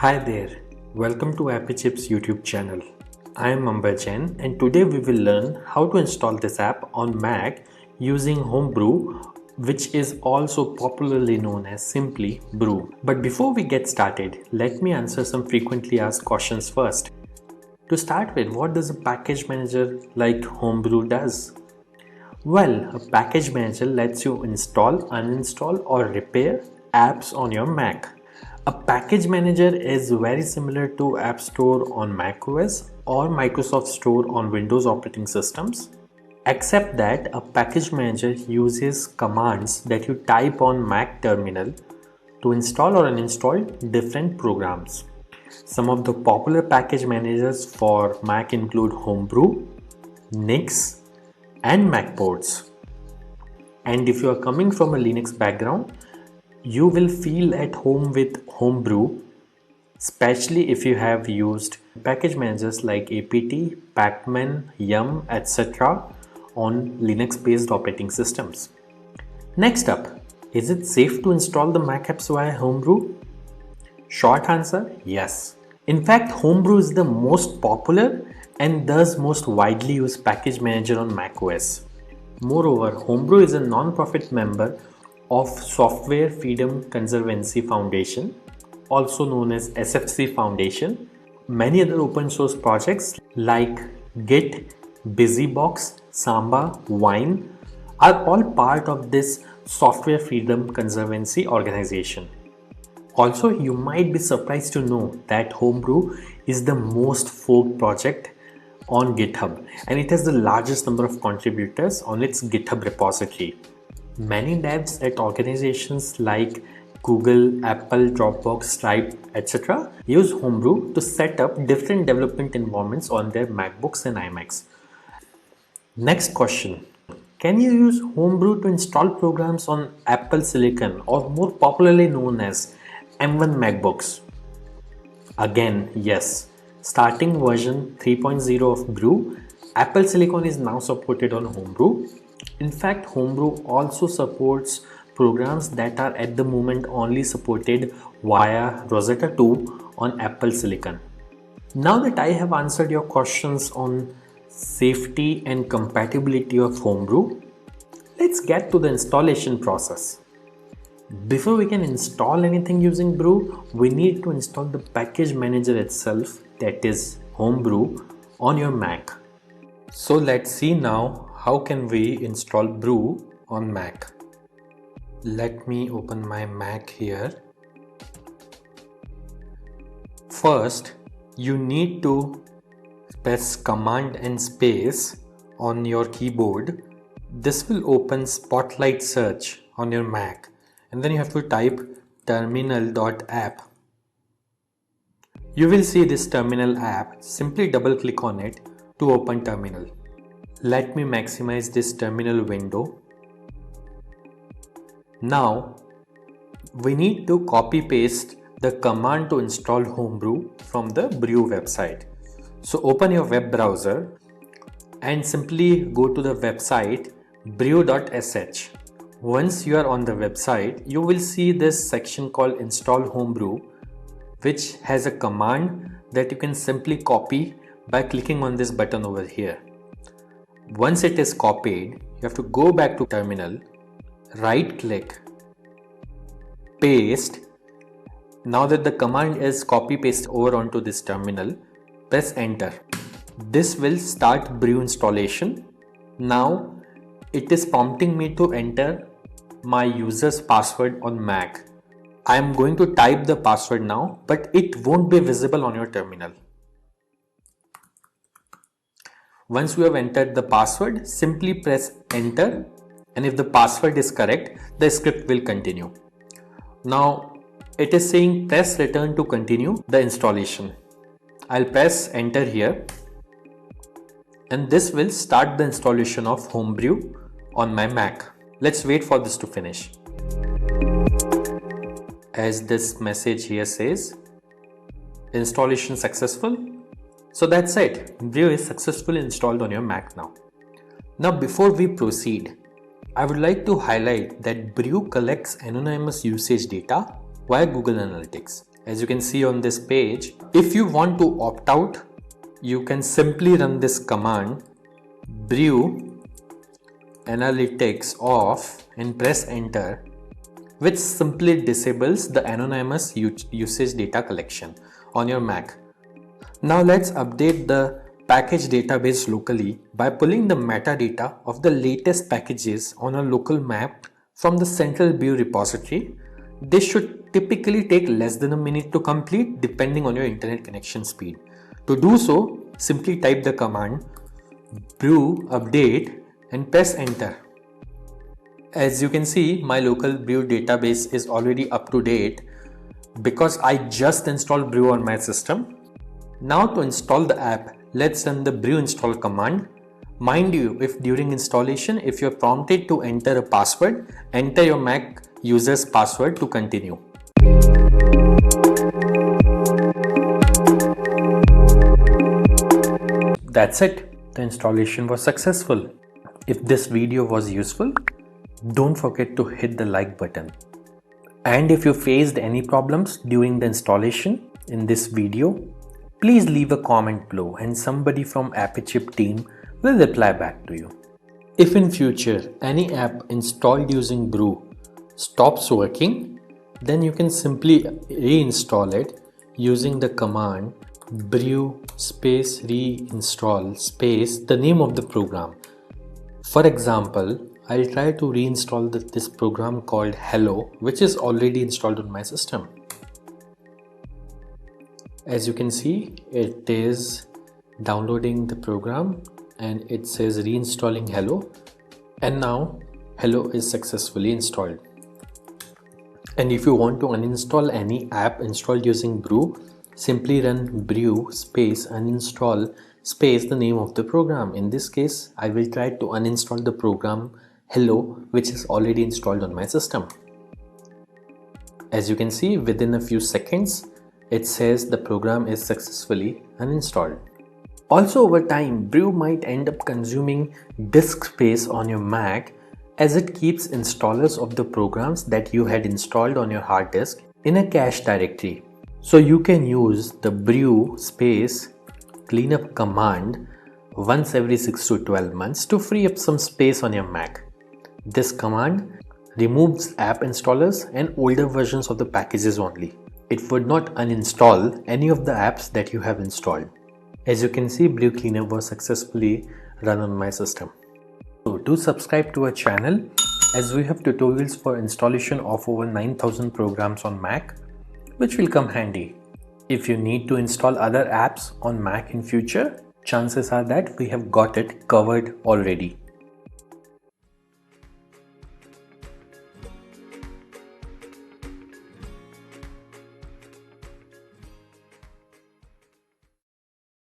Hi there, welcome to Appy Chips YouTube channel. I am Ambajan and today we will learn how to install this app on Mac using Homebrew, which is also popularly known as simply Brew. But before we get started, let me answer some frequently asked questions first. To start with, what does a package manager like Homebrew does? Well, a package manager lets you install, uninstall or repair apps on your Mac. A package manager is very similar to App Store on macOS or Microsoft Store on Windows operating systems, except that a package manager uses commands that you type on Mac terminal to install or uninstall different programs. Some of the popular package managers for Mac include Homebrew, Nix, and Macports. And if you are coming from a Linux background, you will feel at home with Homebrew, especially if you have used package managers like apt, pacman, yum, etc. on Linux based operating systems. Next up, is it safe to install the Mac apps via Homebrew? Short answer, yes. In fact, Homebrew is the most popular and thus most widely used package manager on macOS. Moreover, Homebrew is a non-profit member of Software Freedom Conservancy Foundation, also known as SFC Foundation. Many other open source projects like Git, BusyBox, Samba, Wine are all part of this Software Freedom Conservancy organization. Also, you might be surprised to know that Homebrew is the most forked project on GitHub and it has the largest number of contributors on its GitHub repository. Many devs at organizations like Google, Apple, Dropbox, Stripe, etc. use Homebrew to set up different development environments on their MacBooks and iMacs. Next question. Can you use Homebrew to install programs on Apple Silicon or more popularly known as M1 MacBooks? Again, yes. Starting version 3.0 of Brew, Apple Silicon is now supported on Homebrew. In fact, Homebrew also supports programs that are at the moment only supported via Rosetta 2 on Apple Silicon. Now that I have answered your questions on safety and compatibility of Homebrew, let's get to the installation process. Before we can install anything using Brew, we need to install the package manager itself, that is Homebrew, on your Mac. So let's see now how can we install Brew on Mac. Let me open my Mac here. First, you need to press Command and space on your keyboard. This will open Spotlight Search on your Mac. And then you have to type terminal.app. You will see this terminal app. Simply double click on it to open terminal. Let me maximize this terminal window. Now we need to copy paste the command to install Homebrew from the Brew website. So open your web browser and simply go to the website brew.sh. Once you are on the website, you will see this section called Install Homebrew, which has a command that you can simply copy by clicking on this button over here. Once it is copied, you have to go back to terminal, right click, paste. Now that the command is copy paste over onto this terminal, press enter. This will start Brew installation. Now it is prompting me to enter my user's password on Mac. I am going to type the password now, but it won't be visible on your terminal. Once you have entered the password, simply press enter, and if the password is correct, the script will continue. Now it is saying press return to continue the installation. I'll press enter here, and this will start the installation of Homebrew on my Mac. Let's wait for this to finish. As this message here says, installation successful. So that's it. Brew is successfully installed on your Mac now. Now before we proceed, I would like to highlight that Brew collects anonymous usage data via Google Analytics. As you can see on this page, if you want to opt out, you can simply run this command brew analytics off and press enter, which simply disables the anonymous usage data collection on your Mac. Now let's update the package database locally by pulling the metadata of the latest packages on a local map from the central Brew repository. This should typically take less than a minute to complete depending on your internet connection speed. To do so, simply type the command brew update and press enter. As you can see, my local Brew database is already up to date because I just installed Brew on my system. Now to install the app, let's run the brew install command. Mind you, if during installation, if you're prompted to enter a password, enter your Mac user's password to continue. That's it. The installation was successful. If this video was useful, don't forget to hit the like button. And if you faced any problems during the installation in this video, please leave a comment below and somebody from AppyChip team will reply back to you. If in future any app installed using Brew stops working, then you can simply reinstall it using the command brew space reinstall space the name of the program. For example, I'll try to reinstall this program called Hello, which is already installed on my system. As you can see, it is downloading the program and it says reinstalling Hello, and now Hello is successfully installed. And if you want to uninstall any app installed using Brew, simply run brew space uninstall space the name of the program. In this case, I will try to uninstall the program Hello, which is already installed on my system. As you can see, within a few seconds, it says the program is successfully uninstalled. Also, over time, Brew might end up consuming disk space on your Mac as it keeps installers of the programs that you had installed on your hard disk in a cache directory. So you can use the brew space cleanup command once every 6 to 12 months to free up some space on your Mac. This command removes app installers and older versions of the packages only. It would not uninstall any of the apps that you have installed. As you can see, Brew Cleanup was successfully run on my system. So do subscribe to our channel as we have tutorials for installation of over 9,000 programs on Mac, which will come handy. If you need to install other apps on Mac in future, chances are that we have got it covered already.